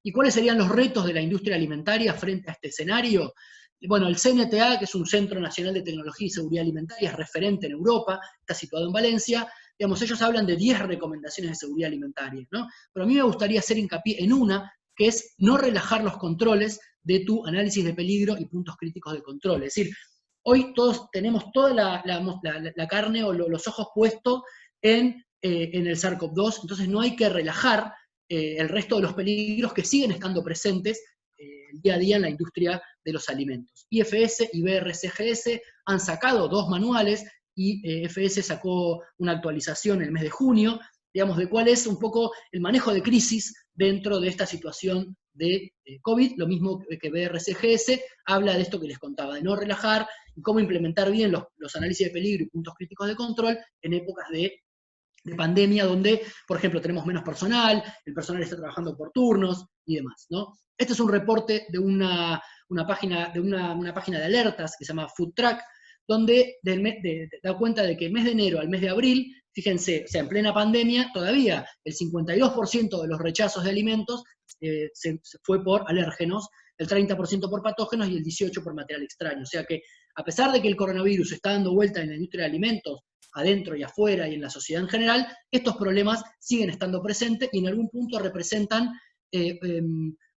[SPEAKER 1] ¿Y cuáles serían los retos de la industria alimentaria frente a este escenario? Bueno, el CNTA, que es un Centro Nacional de Tecnología y Seguridad Alimentaria, es referente en Europa, está situado en Valencia. Digamos, ellos hablan de 10 recomendaciones de seguridad alimentaria, ¿no? Pero a mí me gustaría hacer hincapié en una, que es no relajar los controles de tu análisis de peligro y puntos críticos de control. Es decir, hoy todos tenemos toda la carne o los ojos puestos en el SARS-CoV-2, entonces no hay que relajar el resto de los peligros que siguen estando presentes día a día en la industria de los alimentos. IFS y BRCGS han sacado 2 manuales, y IFS sacó una actualización en el mes de junio, digamos, de cuál es un poco el manejo de crisis dentro de esta situación de COVID, lo mismo que BRCGS, habla de esto que les contaba, de no relajar, y cómo implementar bien los análisis de peligro y puntos críticos de control en épocas de pandemia, donde, por ejemplo, tenemos menos personal, el personal está trabajando por turnos y demás, ¿no? Este es un reporte de una página de alertas que se llama Food Track, donde da cuenta de que el mes de enero al mes de abril, fíjense, o sea, en plena pandemia, todavía el 52% de los rechazos de alimentos se fue por alérgenos, el 30% por patógenos y el 18% por material extraño. O sea que, a pesar de que el coronavirus está dando vuelta en la industria de alimentos, adentro y afuera y en la sociedad en general, estos problemas siguen estando presentes y en algún punto representan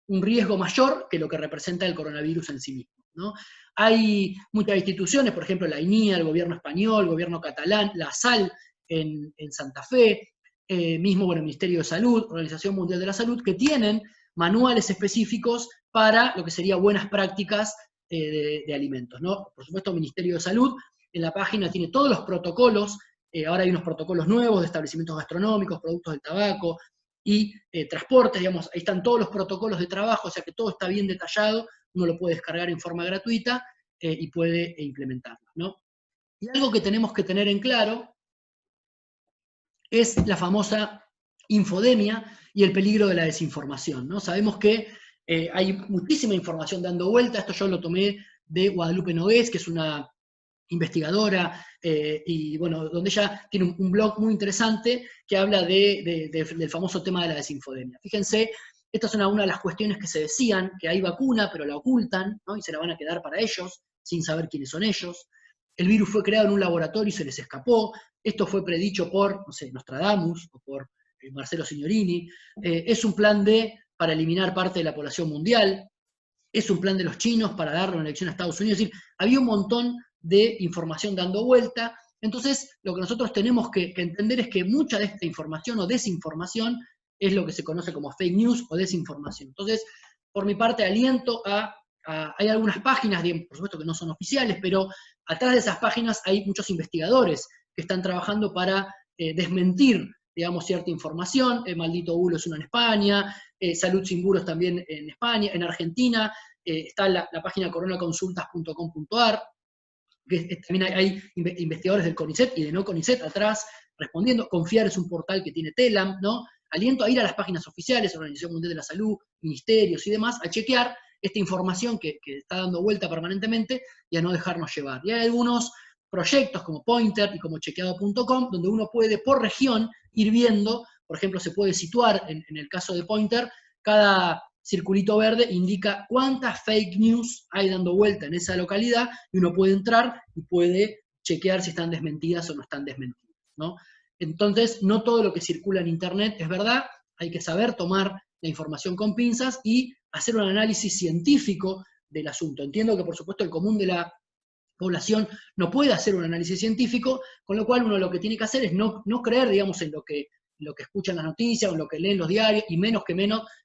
[SPEAKER 1] un riesgo mayor que lo que representa el coronavirus en sí mismo, ¿no? Hay muchas instituciones, por ejemplo la INIA, el gobierno español, el gobierno catalán, la SAL en Santa Fe, mismo bueno, el Ministerio de Salud, Organización Mundial de la Salud, que tienen manuales específicos para lo que serían buenas prácticas de alimentos, ¿no? Por supuesto, el Ministerio de Salud en la página tiene todos los protocolos, ahora hay unos protocolos nuevos de establecimientos gastronómicos, productos del tabaco y transportes, digamos, ahí están todos los protocolos de trabajo, o sea que todo está bien detallado, uno lo puede descargar en forma gratuita y puede implementarlo, ¿no? Y algo que tenemos que tener en claro es la famosa infodemia y el peligro de la desinformación, ¿no? Sabemos que hay muchísima información dando vuelta, esto yo lo tomé de Guadalupe Nogués, que es una investigadora, y bueno, donde ella tiene un blog muy interesante que habla del famoso tema de la desinfodemia. Fíjense, esta es una de las cuestiones que se decían, que hay vacuna, pero la ocultan, ¿no? Y se la van a quedar para ellos, sin saber quiénes son ellos. El virus fue creado en un laboratorio y se les escapó. Esto fue predicho por, no sé, Nostradamus o por Marcelo Signorini. Es un plan para eliminar parte de la población mundial. Es un plan de los chinos para darle una elección a Estados Unidos. Es decir, había un montón de información dando vuelta. Entonces, lo que nosotros tenemos que entender es que mucha de esta información o desinformación es lo que se conoce como fake news o desinformación. Entonces, por mi parte, aliento hay algunas páginas, por supuesto que no son oficiales, pero atrás de esas páginas hay muchos investigadores que están trabajando para desmentir, digamos, cierta información. Maldito Bulo es uno en España, Salud Sin Bulos también en España, en Argentina, está la página coronaconsultas.com.ar, que también hay investigadores del CONICET y de no CONICET atrás respondiendo. Confiar es un portal que tiene TELAM, ¿no? Aliento a ir a las páginas oficiales, Organización Mundial de la Salud, ministerios y demás, a chequear esta información que está dando vuelta permanentemente y a no dejarnos llevar. Y hay algunos proyectos como Pointer y como chequeado.com, donde uno puede por región ir viendo, por ejemplo, se puede situar, en el caso de Pointer, cada circulito verde indica cuántas fake news hay dando vuelta en esa localidad, y uno puede entrar y puede chequear si están desmentidas o no están desmentidas, ¿no? Entonces, no todo lo que circula en Internet es verdad, hay que saber tomar la información con pinzas y hacer un análisis científico del asunto. Entiendo que, por supuesto, el común de la población no puede hacer un análisis científico, con lo cual uno lo que tiene que hacer es no creer, digamos, en lo que escuchan las noticias o en lo que leen los diarios, y menos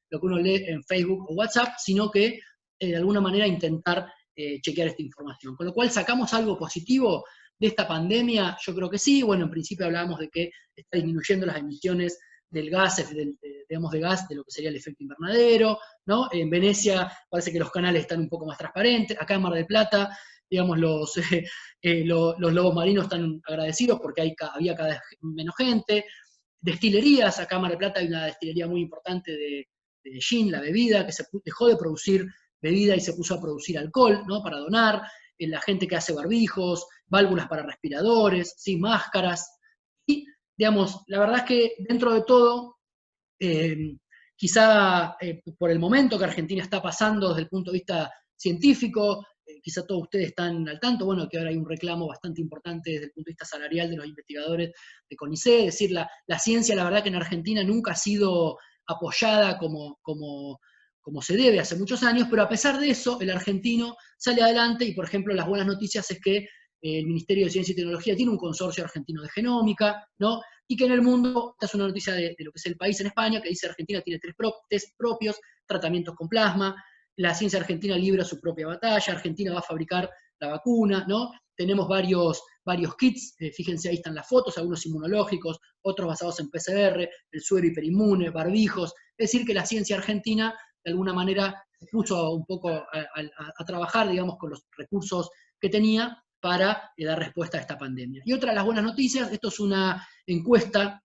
[SPEAKER 1] lo que uno lee en Facebook o WhatsApp, sino que de alguna manera intentar chequear esta información. Con lo cual, ¿sacamos algo positivo de esta pandemia? Yo creo que sí. Bueno, en principio hablábamos de que está disminuyendo las emisiones del gas, digamos, de gas, de lo que sería el efecto invernadero, ¿no? En Venecia parece que los canales están un poco más transparentes. Acá en Mar del Plata, digamos, los lobos marinos están agradecidos porque había cada vez menos gente. Destilerías, acá en Mar del Plata hay una destilería muy importante de gin, la bebida, que se dejó de producir bebida y se puso a producir alcohol, ¿no? Para donar. la gente que hace barbijos, válvulas para respiradores, ¿sí? Máscaras. Y, digamos, la verdad es que dentro de todo, quizá por el momento que Argentina está pasando desde el punto de vista científico, quizá todos ustedes están al tanto, bueno, que ahora hay un reclamo bastante importante desde el punto de vista salarial de los investigadores de CONICET, es decir, la ciencia, la verdad que en Argentina nunca ha sido apoyada como se debe hace muchos años, pero a pesar de eso, el argentino sale adelante y, por ejemplo, las buenas noticias es que el Ministerio de Ciencia y Tecnología tiene un consorcio argentino de genómica, ¿no? Y que en el mundo, esta es una noticia de lo que es el país en España, que dice Argentina tiene test propios, tratamientos con plasma, la ciencia argentina libra su propia batalla, Argentina va a fabricar la vacuna, ¿no? Tenemos varios kits, fíjense ahí están las fotos, algunos inmunológicos, otros basados en PCR, el suero hiperinmune, barbijos, es decir que la ciencia argentina de alguna manera se puso un poco a trabajar, digamos, con los recursos que tenía para dar respuesta a esta pandemia. Y otra de las buenas noticias, esto es una encuesta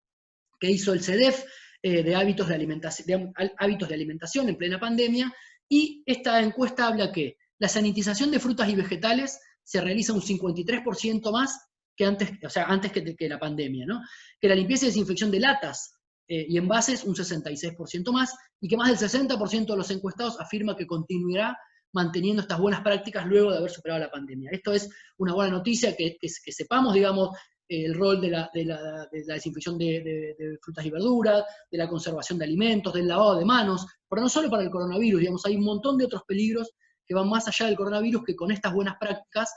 [SPEAKER 1] que hizo el CEDEF de hábitos de alimentación en plena pandemia, y esta encuesta habla que la sanitización de frutas y vegetales se realiza un 53% más que antes, o sea, antes que la pandemia, ¿no? Que la limpieza y desinfección de latas y envases un 66% más, y que más del 60% de los encuestados afirma que continuará manteniendo estas buenas prácticas luego de haber superado la pandemia. Esto es una buena noticia, que sepamos, digamos, el rol de la desinfección de frutas y verduras, de la conservación de alimentos, del lavado de manos, pero no solo para el coronavirus, digamos, hay un montón de otros peligros que van más allá del coronavirus, que con estas buenas prácticas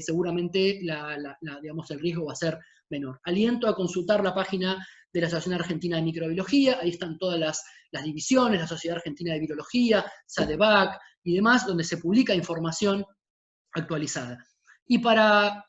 [SPEAKER 1] seguramente digamos, el riesgo va a ser menor. Aliento a consultar la página de la Asociación Argentina de Microbiología, ahí están todas las divisiones, la Sociedad Argentina de Virología, SADEVAC y demás, donde se publica información actualizada. Y para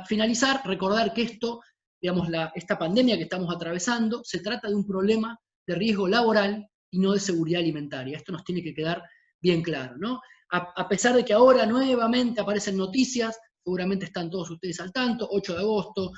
[SPEAKER 1] finalizar, recordar que esto, digamos, esta pandemia que estamos atravesando, se trata de un problema de riesgo laboral y no de seguridad alimentaria. Esto nos tiene que quedar bien claro, ¿no? A pesar de que ahora nuevamente aparecen noticias, seguramente están todos ustedes al tanto, 8 de agosto,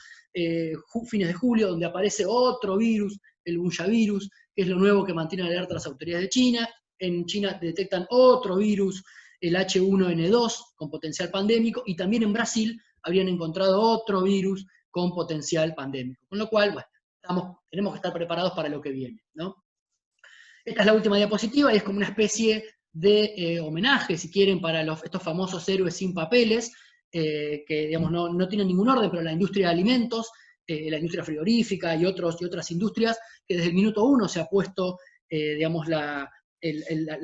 [SPEAKER 1] fines de julio, donde aparece otro virus, el Bunyavirus, que es lo nuevo que mantienen alerta las autoridades de China. En China detectan otro virus, el H1N2, con potencial pandémico, y también en Brasil habrían encontrado otro virus con potencial pandémico. Con lo cual, bueno, tenemos que estar preparados para lo que viene, ¿no? Esta es la última diapositiva, y es como una especie de homenaje, si quieren, para estos famosos héroes sin papeles, que digamos, no tienen ningún orden, pero la industria de alimentos, la industria frigorífica y otras industrias, que desde el minuto uno se ha puesto, digamos, la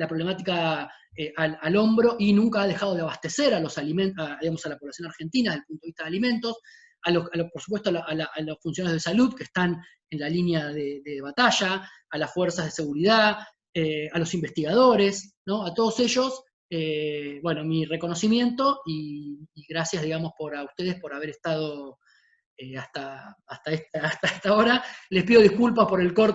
[SPEAKER 1] problemática al hombro, y nunca ha dejado de abastecer a los alimentos, digamos, a la población argentina desde el punto de vista de alimentos, por supuesto a los funcionarios de salud que están en la línea de batalla, a las fuerzas de seguridad, a los investigadores, ¿no? A todos ellos, bueno, mi reconocimiento y gracias, digamos, a ustedes por haber estado hasta esta hora. Les pido disculpas por el corte